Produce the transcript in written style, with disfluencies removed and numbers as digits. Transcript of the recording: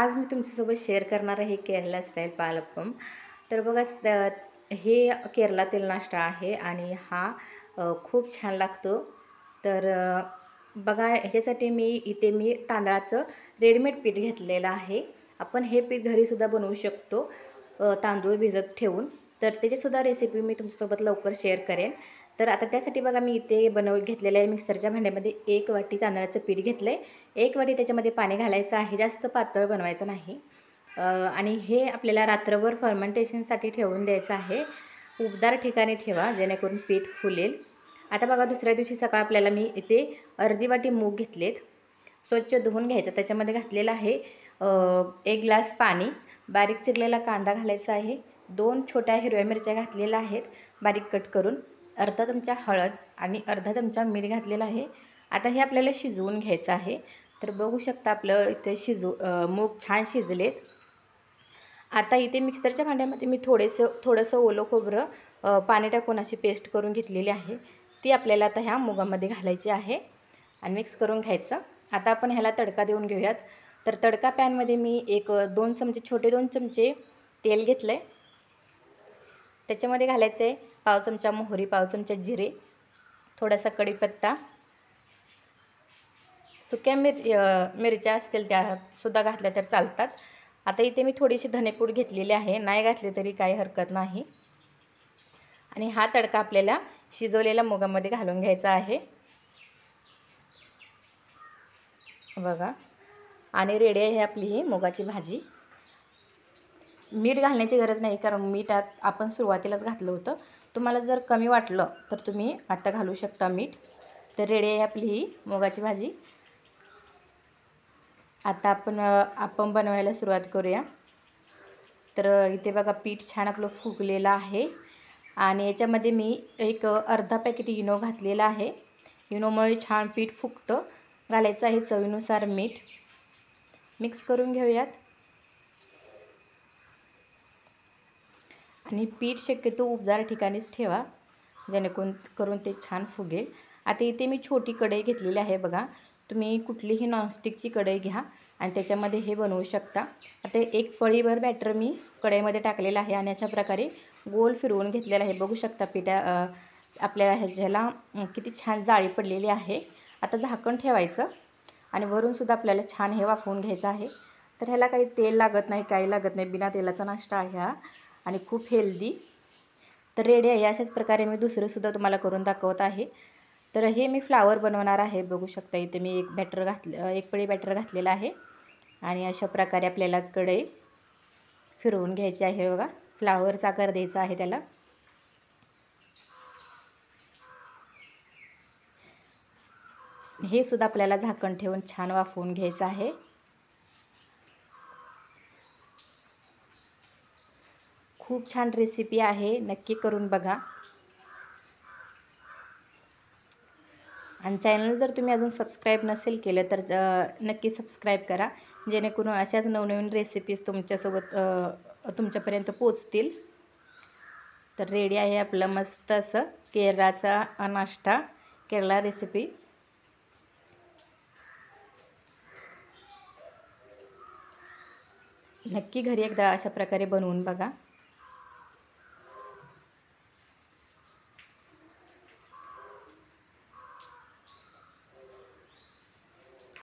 आज मी तुमच्यासोबत शेअर करणार आहे केरला स्टाईल पालपम. तर बघा हे केरळातील नाश्ता आहे आणि हा खूप छान लागतो. तर बघा ह्याच्यासाठी मी तांदळाचं रेडीमेड पीठ घेतलेलं आहे. आपण हे पीठ घरीसुद्धा बनवू शकतो तांदूळ भिजत ठेवून. तर त्याचीसुद्धा रेसिपी मी तुमच्यासोबत लवकर शेअर करेन. तर आता त्यासाठी बघा मी इथे घेतलेलं आहे मिक्सरच्या भांड्यामध्ये 1 वाटी तांदळाचं पीठ घेतलं आहे. 1 वाटी त्याच्यामध्ये पाणी घालायचं आहे, जास्त पातळ बनवायचं नाही. आणि हे आपल्याला रात्रभर फर्मेंटेशनसाठी ठेवून द्यायचं आहे. उबदार ठिकाणी ठेवा जेणेकरून पीठ फुलेल. आता बघा दुसऱ्या दिवशी सकाळ आपल्याला मी इथे अर्धी वाटी मूग घेतलेत, स्वच्छ धुवून घ्यायचं. त्याच्यामध्ये घातलेलं आहे 1 ग्लास पाणी, बारीक चिरलेला कांदा घालायचा आहे, 2 छोट्या हिरव्या मिरच्या घातलेल्या आहेत बारीक कट करून, अर्धा चमचा हळद आणि अर्धा चमचा मीठ घातलेलं आहे. आता हे आपल्याला शिजवून घ्यायचं आहे. तर बघू शकता आपलं इथे मूग छान शिजलेत. आता इथे मिक्सरच्या भांड्यामध्ये मी थोडंसं ओलं खोबरं पाणी टाकून अशी पेस्ट करून घेतलेली आहे. ती आपल्याला आता ह्या मुगामध्ये घालायची आहे आणि मिक्स करून घ्यायचं. आता आपण ह्याला तडका देऊन घेऊयात. तर तडका पॅनमध्ये मी छोटे 2 चमचे तेल घेतलं आहे. त्याच्यामध्ये घालायचं आहे पाव चमचा मोहरी, पाव चमचा जिरे, थोडासा कढीपत्ता, सुक्या मिरच्या असतील त्यासुद्धा घातल्या तर चालतात. आता इथे मी थोडीशी धनेपूड घेतलेली आहे, नाही घातली तरी काही हरकत नाही. आणि हा तडका आपल्याला शिजवलेल्या मुगामध्ये घालून घ्यायचा आहे बघा. आणि रेडी आहे आपली ही मुगाची भाजी. मीठ घालण्याची गरज नाही, कारण मीठ आपण सुरुवातीलाच घातलं होतं. तुम्हाला जर कमी वाटलं तर तुम्ही आता घालू शकता मीठ. तर रेडी आहे आपली ही मुगाची भाजी. आता आपण बनवायला सुरुवात करूया. तर इथे बघा पीठ छान आपलं फुगलेलं आहे आणि याच्यामध्ये मी एक अर्धा पॅकेट इनो घातलेला आहे. इनोमुळे छान पीठ फुगतं. घालायचं आहे चवीनुसार मीठ. मिक्स करून घेऊयात. आणि पीठ शक्यतो उबदार ठिकाणीच ठेवा जेणेकरून ते छान फुगेल. आता इथे मी छोटी कढई घेतलेली आहे बघा. तुम्ही कुठलीही नॉनस्टिकची कढई घ्या आणि त्याच्यामध्ये हे बनवू शकता. आता 1 पळीभर बॅटर मी कढईमध्ये टाकलेलं आहे आणि अशा प्रकारे गोल फिरवून घेतलेलं आहे. बघू शकता आपल्याला ह्याला किती छान जाळी पडलेली आहे. आता झाकण ठेवायचं आणि वरूनसुद्धा आपल्याला छान हे वाफवून घ्यायचं आहे. तर ह्याला काही तेल लागत नाही, काही लागत नाही, बिना तेलाचा नाश्ता आहे हा आणि खूप हेल्दी. तर रेडी आहे. अशाच प्रकारे मी दुसरंसुद्धा तुम्हाला करून दाखवत आहे. तर हे मी फ्लावर बनवणार आहे. बघू शकता इथे मी 1 पळी बॅटर घातलेलं आहे आणि अशा प्रकारे आपल्याला कढई फिरवून घ्यायची आहे बघा. फ्लावरचा आकार द्यायचा आहे त्याला. हे सुद्धा आपल्याला झाकण ठेवून छान वाफवून घ्यायचं आहे. खूप छान रेसिपी आहे, नक्की करून बघा. आणि चॅनल जर तुम्ही अजून सबस्क्राईब नसेल केलं तर नक्की सबस्क्राईब करा, जेणेकरून अशाच नवनवीन रेसिपीज तुमच्यापर्यंत पोचतील. तर रेडी आहे आपलं मस्त असं केरळाचा नाश्ता, केरळा रेसिपी. नक्की घरी एकदा अशा प्रकारे बनवून बघा.